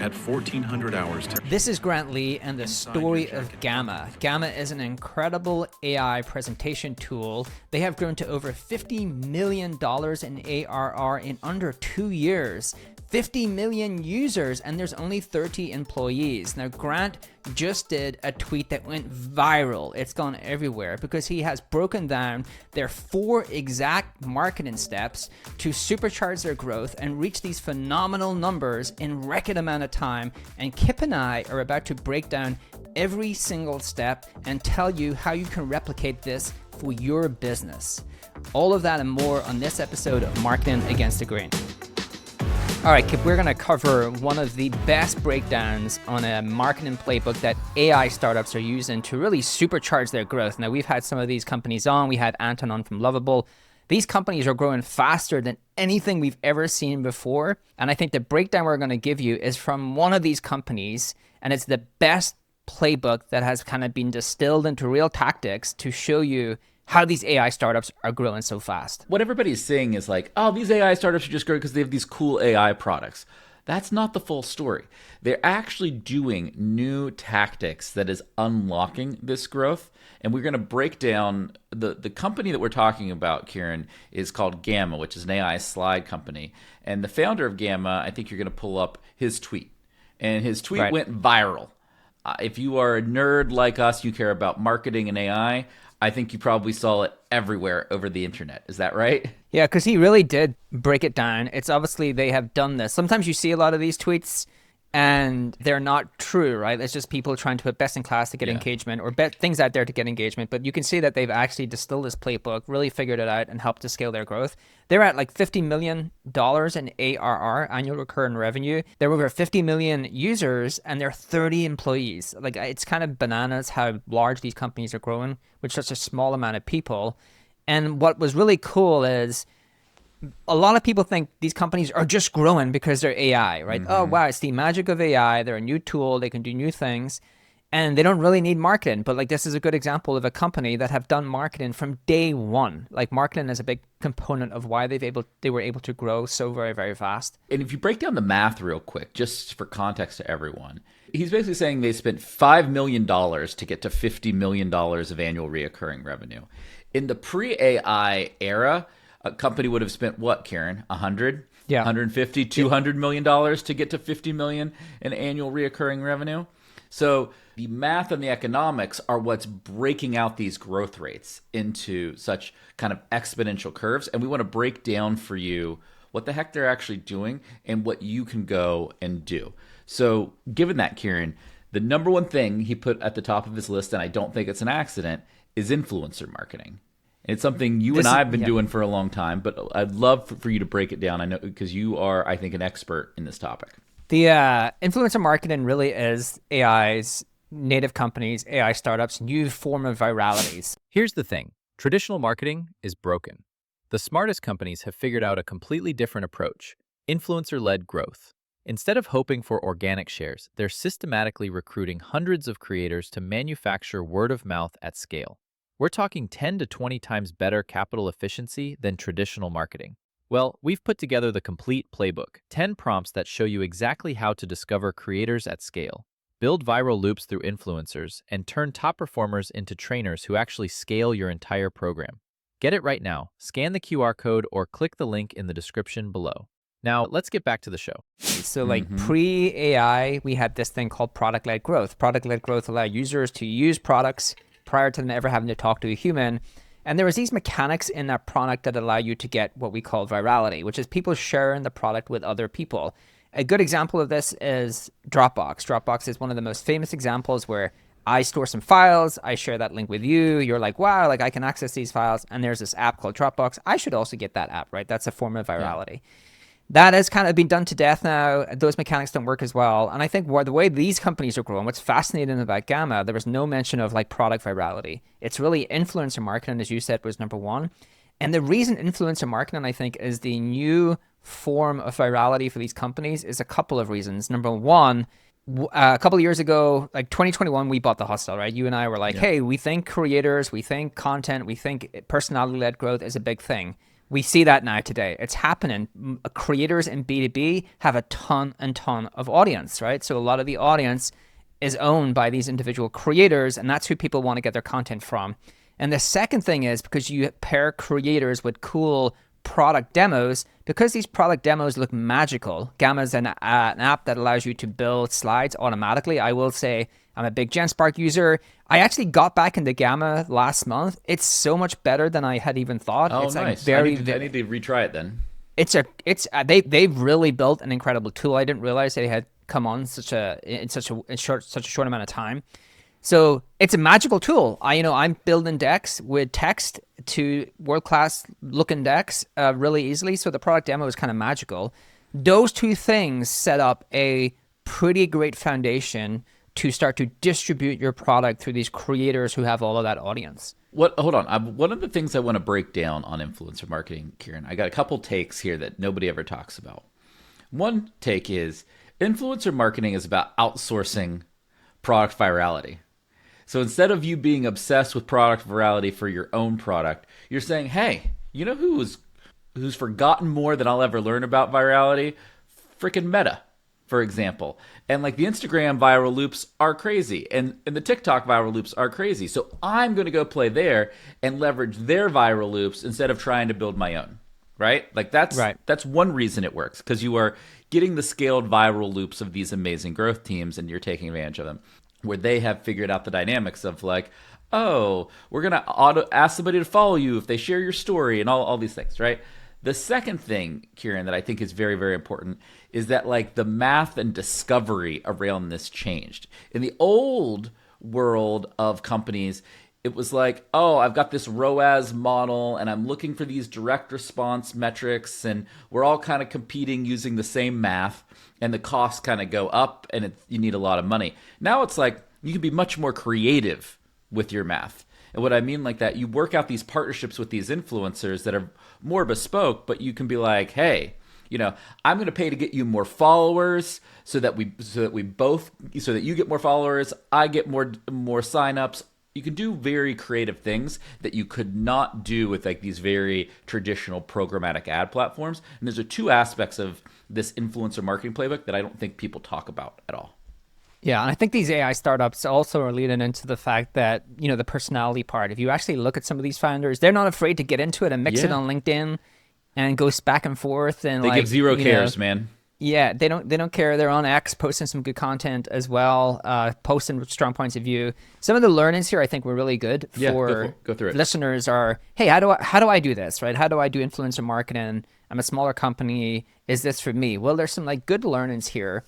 at 1,400 hours. This is Grant Lee and the story of Gamma. Gamma is an incredible AI presentation tool. They have grown to over $50 million in ARR in under 2 years. 50 million users, and there's only 30 employees. Now, Grant just did a tweet that went viral. It's gone everywhere because he has broken down their 4 exact marketing steps to supercharge their growth and reach these phenomenal numbers in record amount of time. And Kip and I are about to break down every single step and tell you how you can replicate this for your business. All of that and more on this episode of Marketing Against the Grain. All right, Kip, we're going to cover one of the best breakdowns on a marketing playbook that AI startups are using to really supercharge their growth. Now, we've had some of these companies on. We had Anton on from Lovable. These companies are growing faster than anything we've ever seen before. And I think the breakdown we're going to give you is from one of these companies, and it's the best playbook that has kind of been distilled into real tactics to show you how these AI startups are growing so fast. What everybody's saying is like, oh, these AI startups are just growing because they have these cool AI products. That's not the full story. They're actually doing new tactics that is unlocking this growth. And we're going to break down the company that we're talking about, Kieran, is called Gamma, which is an AI slide company. And the founder of Gamma, I think you're going to pull up his tweet. And his tweet went viral. If you are a nerd like us, you care about marketing and AI, I think you probably saw it everywhere over the internet. Is that right? Yeah, because he really did break it down. It's obviously they have done this. Sometimes you see a lot of these tweets and they're not true, right? It's just people trying to put best in class to get engagement or bet things out there to get engagement. But you can see that they've actually distilled this playbook, really figured it out and helped to scale their growth. They're at like $50 million in ARR, annual recurring revenue. They're over 50 million users and they're 30 employees. Like, it's kind of bananas how large these companies are growing with such a small amount of people. And what was really cool is a lot of people think these companies are just growing because they're AI, right? Mm-hmm. Oh, wow, it's the magic of AI. They're a new tool. They can do new things. And they don't really need marketing. But like, this is a good example of a company that have done marketing from day one. Like, marketing is a big component of why they were able to grow so very, very fast. And if you break down the math real quick, just for context to everyone, he's basically saying they spent $5 million to get to $50 million of annual reoccurring revenue. In the pre-AI era, a company would have spent what, Kieran? 100? Yeah. 150, $200 million to get to 50 million in annual reoccurring revenue. So the math and the economics are what's breaking out these growth rates into such kind of exponential curves. And we want to break down for you what the heck they're actually doing and what you can go and do. So given that, Kieran, the number one thing he put at the top of his list, and I don't think it's an accident, is influencer marketing. And it's something you and I have been doing for a long time, but I'd love for you to break it down. I know because you are, I think, an expert in this topic. The influencer marketing really is AI's native companies, AI startups, new form of viralities. Here's the thing. Traditional marketing is broken. The smartest companies have figured out a completely different approach, influencer-led growth. Instead of hoping for organic shares, they're systematically recruiting hundreds of creators to manufacture word of mouth at scale. We're talking 10 to 20 times better capital efficiency than traditional marketing. Well, we've put together the complete playbook, 10 prompts that show you exactly how to discover creators at scale, build viral loops through influencers, and turn top performers into trainers who actually scale your entire program. Get it right now. Scan the QR code or click the link in the description below. Now, let's get back to the show. So like pre-AI, we had this thing called product-led growth. Product-led growth allowed users to use products prior to them ever having to talk to a human. And there was these mechanics in that product that allow you to get what we call virality, which is people sharing the product with other people. A good example of this is Dropbox. Dropbox is one of the most famous examples where I store some files, I share that link with you, you're like, wow, like I can access these files, and there's this app called Dropbox. I should also get that app, right? That's a form of virality. Yeah. That has kind of been done to death now. Those mechanics don't work as well. And I think the way these companies are growing, what's fascinating about Gamma, there was no mention of like product virality. It's really influencer marketing, as you said, was number one. And the reason influencer marketing, I think, is the new form of virality for these companies is a couple of reasons. Number one, a couple of years ago, like 2021, we bought the hustle, right? You and I were like, hey, we think creators, we think content, we think personality-led growth is a big thing. We see that now today. It's happening. Creators in B2B have a ton of audience, right? So a lot of the audience is owned by these individual creators, and that's who people want to get their content from. And the second thing is because you pair creators with cool product demos, because these product demos look magical. Gamma is an app that allows you to build slides automatically. I will say I'm a big GenSpark user. I actually got back into Gamma last month. It's so much better than I had even thought. Oh, it's nice. Like I need to retry it then. They've really built an incredible tool. I didn't realize they had come on such a short amount of time. So it's a magical tool. I'm building decks with text to world-class looking decks really easily. So the product demo is kind of magical. Those two things set up a pretty great foundation to start to distribute your product through these creators who have all of that audience. Hold on. One of the things I want to break down on influencer marketing, Kieran, I got a couple takes here that nobody ever talks about. One take is influencer marketing is about outsourcing product virality. So instead of you being obsessed with product virality for your own product, you're saying, hey, you know who's forgotten more than I'll ever learn about virality? Freaking Meta, for example. And like the Instagram viral loops are crazy, and the TikTok viral loops are crazy. So I'm going to go play there and leverage their viral loops instead of trying to build my own, right? Like that's one reason it works, because you are getting the scaled viral loops of these amazing growth teams and you're taking advantage of them, where they have figured out the dynamics of like, oh, we're going to ask somebody to follow you if they share your story and all these things, right? The second thing, Kieran, that I think is very, very important is that like the math and discovery around this changed. In the old world of companies, it was like, oh, I've got this ROAS model and I'm looking for these direct response metrics and we're all kind of competing using the same math and the costs kind of go up and you need a lot of money. Now it's like you can be much more creative with your math. And what I mean like that, you work out these partnerships with these influencers that are more bespoke, but you can be like, hey, I'm going to pay to get you more followers so that you get more followers, I get more signups. You can do very creative things that you could not do with like these very traditional programmatic ad platforms. And those are two aspects of this influencer marketing playbook that I don't think people talk about at all. Yeah, and I think these AI startups also are leading into the fact that, the personality part. If you actually look at some of these founders, they're not afraid to get into it and mix it on LinkedIn and goes back and forth. And they give zero cares, man. Yeah, they don't care. They're on X, posting some good content as well, posting strong points of view. Some of the learnings here I think were really good for go through it. Listeners are, hey, how do I do this, right? How do I do influencer marketing? I'm a smaller company. Is this for me? Well, there's some like good learnings here.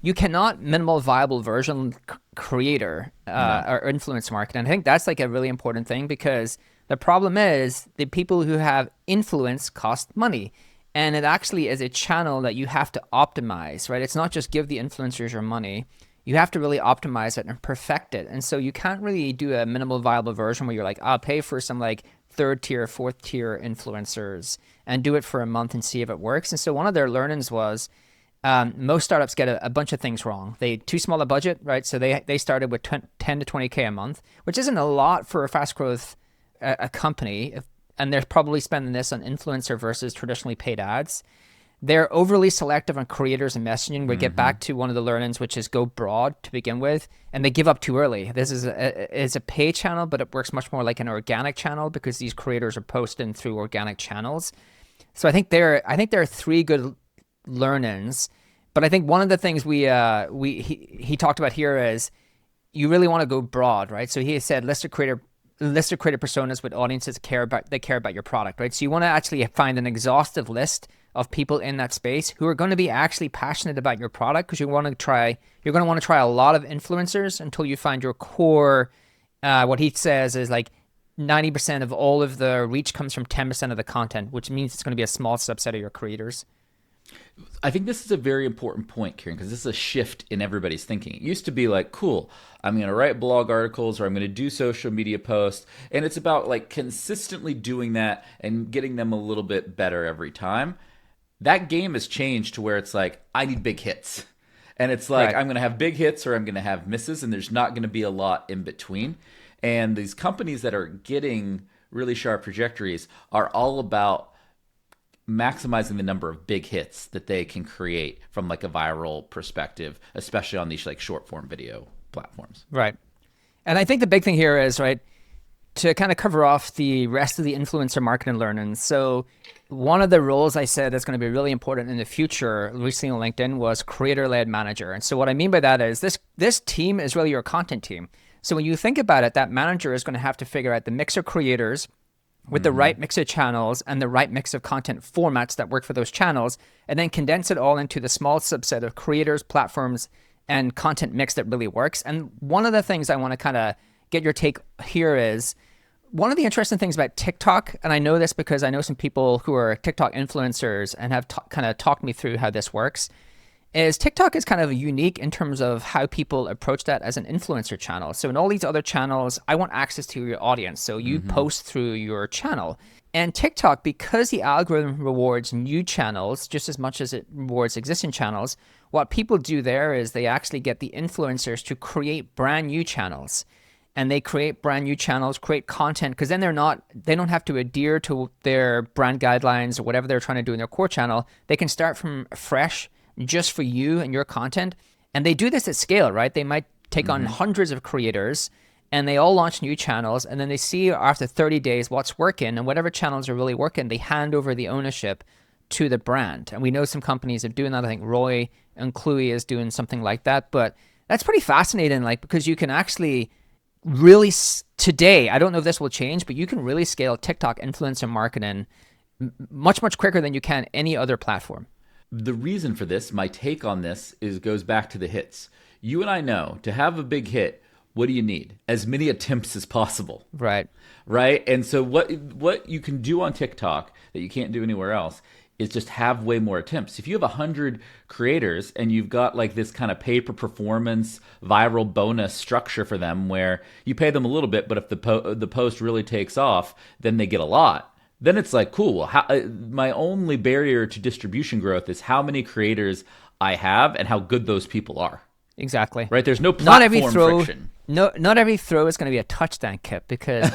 You cannot minimal viable version creator or influencer marketing. I think that's like a really important thing, because the problem is the people who have influence cost money. And it actually is a channel that you have to optimize, right? It's not just give the influencers your money. You have to really optimize it and perfect it. And so you can't really do a minimal viable version where you're like, I'll pay for some like third tier, fourth tier influencers and do it for a month and see if it works. And so one of their learnings was most startups get a bunch of things wrong. They too small a budget, right? So they started with 10 to 20K a month, which isn't a lot for a fast growth a company. And they're probably spending this on influencer versus traditionally paid ads. They're overly selective on creators and messaging. We get back to one of the learnings, which is go broad to begin with, and they give up too early. This is a paid channel, but it works much more like an organic channel because these creators are posting through organic channels. So I think there are three good learnings, but I think one of the things he talked about here is you really want to go broad, right? So he said list of creator personas with audiences that care about your product, right? So you want to actually find an exhaustive list of people in that space who are going to be actually passionate about your product, because you're going to want to try a lot of influencers until you find your core. What he says is like 90% of all of the reach comes from 10% of the content, which means it's going to be a small subset of your creators. I think this is a very important point, Kieran, because this is a shift in everybody's thinking. It used to be like, cool, I'm going to write blog articles or I'm going to do social media posts. And it's about like consistently doing that and getting them a little bit better every time. That game has changed to where it's like, I need big hits. And it's like, I'm going to have big hits or I'm going to have misses, and there's not going to be a lot in between. And these companies that are getting really sharp trajectories are all about maximizing the number of big hits that they can create from like a viral perspective, especially on these like short form video platforms. Right. And I think the big thing here is, right, to kind of cover off the rest of the influencer marketing learning. So one of the roles I said is going to be really important in the future recently on LinkedIn was creator-led manager. And so what I mean by that is this team is really your content team. So when you think about it, that manager is going to have to figure out the mix of creators with the right mix of channels and the right mix of content formats that work for those channels, and then condense it all into the small subset of creators, platforms, and content mix that really works. And one of the things I want to kind of get your take here is, one of the interesting things about TikTok, and I know this because I know some people who are TikTok influencers and have kind of talked me through how this works, is TikTok is kind of unique in terms of how people approach that as an influencer channel. So in all these other channels, I want access to your audience. So you post through your channel. And TikTok, because the algorithm rewards new channels just as much as it rewards existing channels, what people do there is they actually get the influencers to create brand new channels. And they create brand new channels, create content, because then they don't have to adhere to their brand guidelines or whatever they're trying to do in their core channel. They can start from fresh just for you and your content. And they do this at scale, right? They might take on hundreds of creators and they all launch new channels. And then they see after 30 days what's working, and whatever channels are really working, they hand over the ownership to the brand. And we know some companies are doing that. I think Roy and Cluey is doing something like that. But that's pretty fascinating, like, because you can actually really today, I don't know if this will change, but you can really scale TikTok influencer marketing much, much quicker than you can any other platform. The reason for this, my take on this, goes back to the hits. You and I know, to have a big hit, what do you need? As many attempts as possible. Right. Right? And so what you can do on TikTok that you can't do anywhere else is just have way more attempts. If you have 100 creators and you've got like this kind of pay per performance viral bonus structure for them where you pay them a little bit, but if the post really takes off, then they get a lot. Then it's like, cool, well, my only barrier to distribution growth is how many creators I have and how good those people are. Exactly. Right? There's no platform friction. Not every throw is going to be a touchdown, Kip, because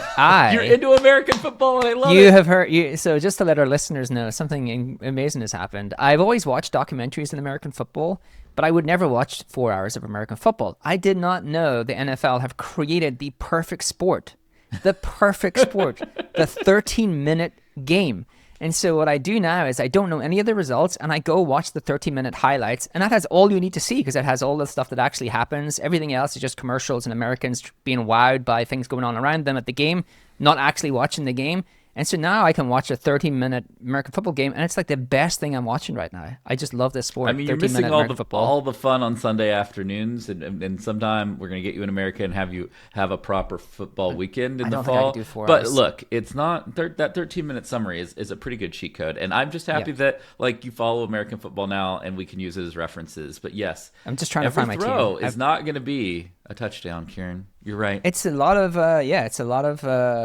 You're into American football and I love it. You have heard, so just to let our listeners know, something amazing has happened. I've always watched documentaries in American football, but I would never watch 4 hours of American football. I did not know the NFL have created the perfect sport. The 13-minute game. And so what I do now is I don't know any of the results and I go watch the 30-minute highlights, and that has all you need to see because it has all the stuff that actually happens. Everything else is just commercials and Americans being wowed by things going on around them at the game, not actually watching the game. And so now I can watch a 30-minute American football game, and it's like the best thing I'm watching right now. I just love this sport. I mean, you're missing all the fun on Sunday afternoons, and sometime we're going to get you in America and have you have a proper football weekend in the fall. I don't think I can do 4 but hours. Look, it's not that 13-minute summary is a pretty good cheat code, and I'm just happy that like you follow American football now, and we can use it as references. But yes, I'm just trying to find my team. Every throw is not going to be a touchdown, Kieran. You're right. It's a lot of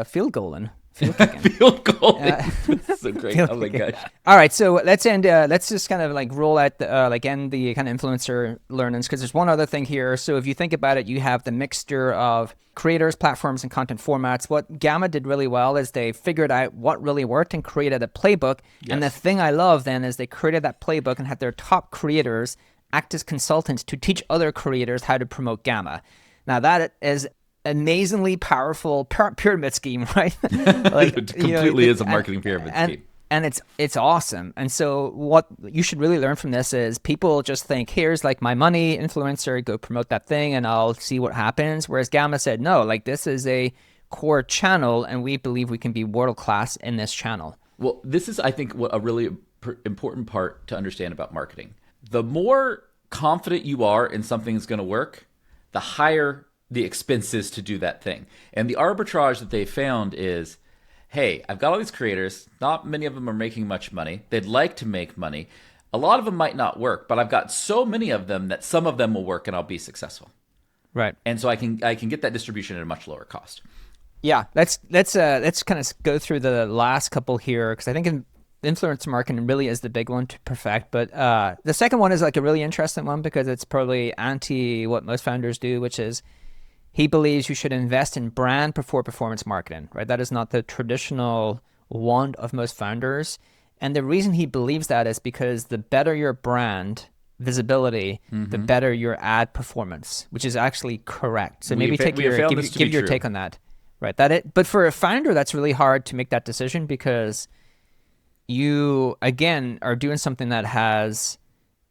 field goaling. Field goal. So great. Oh my gosh. All right, so let's end. Let's just kind of like roll out the end the kind of influencer learnings, because there's one other thing here. So if you think about it, you have the mixture of creators, platforms, and content formats. What Gamma did really well is they figured out what really worked and created a playbook. Yes. And the thing I love then is they created that playbook and had their top creators act as consultants to teach other creators how to promote Gamma. Now that is amazingly powerful pyramid scheme, right? Like, it completely is a marketing pyramid scheme. And it's awesome. And so what you should really learn from this is people just think, here's like my money, influencer, go promote that thing and I'll see what happens. Whereas Gamma said, no, like this is a core channel and we believe we can be world class in this channel. Well, this is, I think, what a really important part to understand about marketing. The more confident you are in something is going to work, the higher the expenses to do that thing. And the arbitrage that they found is, hey, I've got all these creators. Not many of them are making much money. They'd like to make money. A lot of them might not work, but I've got so many of them that some of them will work and I'll be successful. Right. And so I can get that distribution at a much lower cost. Yeah, let's kind of go through the last couple here, because I think influencer marketing really is the big one to perfect. But the second one is like a really interesting one because it's probably anti what most founders do, which is he believes you should invest in brand before performance marketing, right? That is not the traditional want of most founders. And the reason he believes that is because the better your brand visibility, the better your ad performance, which is actually correct. So maybe give your take on that. Right. But for a founder, that's really hard to make that decision because you, again, are doing something that has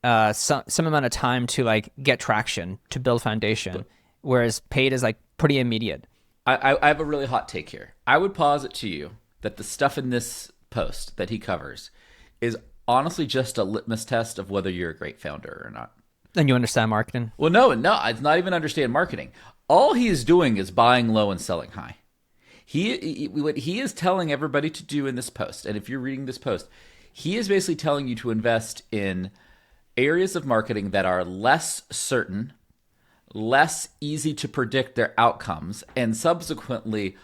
some amount of time to like get traction, to build foundation, whereas paid is like pretty immediate. I have a really hot take here. I would posit to you that the stuff in this post that he covers is honestly just a litmus test of whether you're a great founder or not. And you understand marketing? Well, no, it's not even understand marketing. All he is doing is buying low and selling high. What he is telling everybody to do in this post, and if you're reading this post, he is basically telling you to invest in areas of marketing that are less certain, less easy to predict their outcomes, and subsequently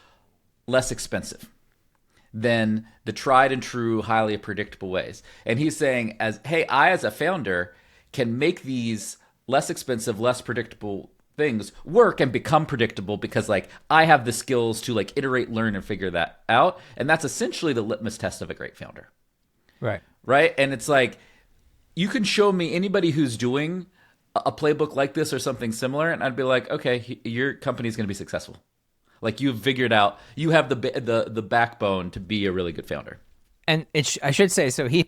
less expensive than the tried and true, highly predictable ways. And he's saying, I as a founder can make these less expensive, less predictable things work and become predictable because like I have the skills to like iterate, learn, and figure that out. And that's essentially the litmus test of a great founder. Right. And it's like, you can show me anybody who's doing a playbook like this or something similar, and I'd be like, okay, your company's going to be successful. Like you've figured out, you have the backbone to be a really good founder. And I should say, so he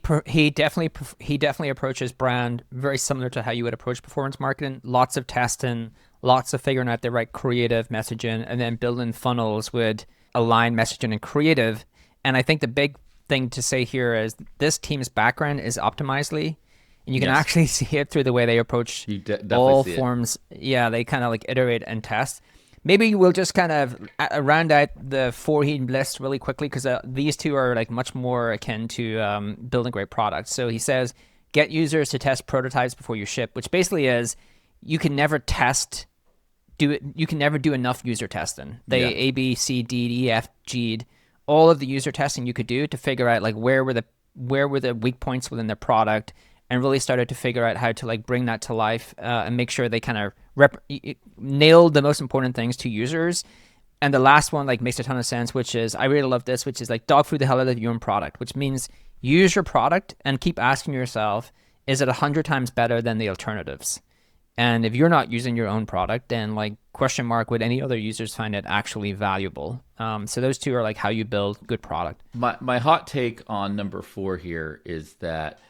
definitely approaches brand very similar to how you would approach performance marketing. Lots of testing, lots of figuring out the right creative messaging, and then building funnels with aligned messaging and creative. And I think the big thing to say here is this team's background is Optimizely. And you can actually see it through the way they approach all forms. Yeah, they kind of like iterate and test. Maybe we'll just kind of round out the 4 he lists really quickly because these two are like much more akin to building great products. So he says, get users to test prototypes before you ship, which basically is you can never you can never do enough user testing. A, B, C, D, E, F, G, all of the user testing you could do to figure out like where were the weak points within the product, and really started to figure out how to like bring that to life and make sure they kind of nailed the most important things to users. And the last one like makes a ton of sense, which is, I really love this, which is like dog food the hell out of your own product, which means use your product and keep asking yourself, is it 100 times better than the alternatives? And if you're not using your own product, then like question mark, would any other users find it actually valuable? So those two are like how you build good product. My hot take on number 4 here is that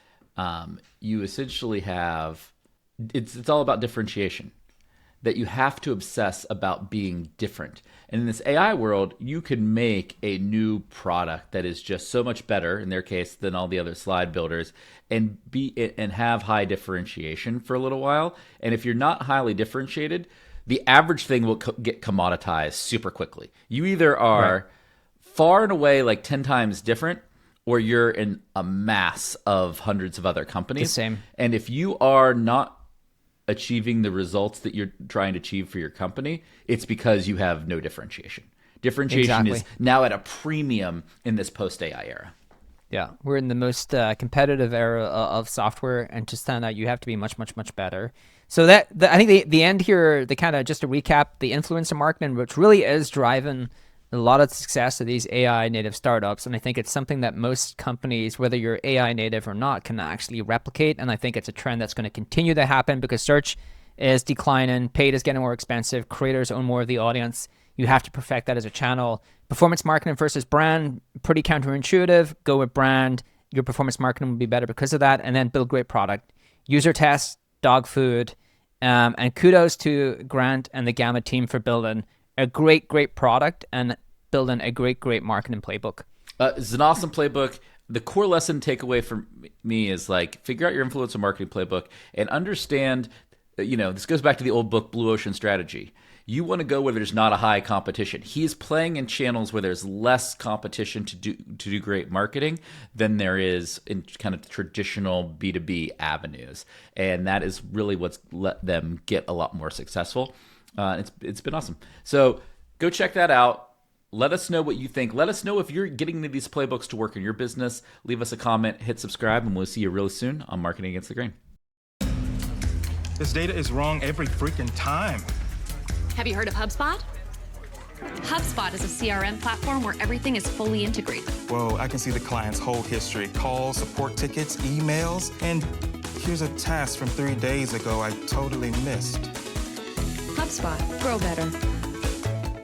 you essentially have, it's all about differentiation, that you have to obsess about being different. And in this AI world, you can make a new product that is just so much better, in their case, than all the other slide builders, and have high differentiation for a little while. And if you're not highly differentiated, the average thing will get commoditized super quickly. You either are far and away like 10 times different, or you're in a mass of hundreds of other companies. The same. And if you are not achieving the results that you're trying to achieve for your company, it's because you have no differentiation. Differentiation is now at a premium in this post-AI era. Yeah, we're in the most competitive era of software, and to stand out, you have to be much, much, much better. So I think the end here, the kind of, just to recap, the influencer marketing, which really is driving a lot of the success of these AI native startups. And I think it's something that most companies, whether you're AI native or not, can actually replicate. And I think it's a trend that's going to continue to happen because search is declining, paid is getting more expensive, creators own more of the audience. You have to perfect that as a channel. Performance marketing versus brand, pretty counterintuitive. Go with brand. Your performance marketing will be better because of that. And then build great product. User tests, dog food. And kudos to Grant and the Gamma team for building a great, great product and building a great, great marketing playbook. It's an awesome playbook. The core lesson takeaway for me is like, figure out your influencer marketing playbook and understand, this goes back to the old book, Blue Ocean Strategy. You want to go where there's not a high competition. He's playing in channels where there's less competition to do great marketing than there is in kind of traditional B2B avenues. And that is really what's let them get a lot more successful. It's been awesome. So go check that out. Let us know what you think. Let us know if you're getting these playbooks to work in your business. Leave us a comment, hit subscribe, and we'll see you really soon on Marketing Against the Grain. This data is wrong every freaking time. Have you heard of HubSpot? HubSpot is a CRM platform where everything is fully integrated. Well, I can see the client's whole history, calls, support tickets, emails, and here's a task from 3 days ago I totally missed. HubSpot. Grow better.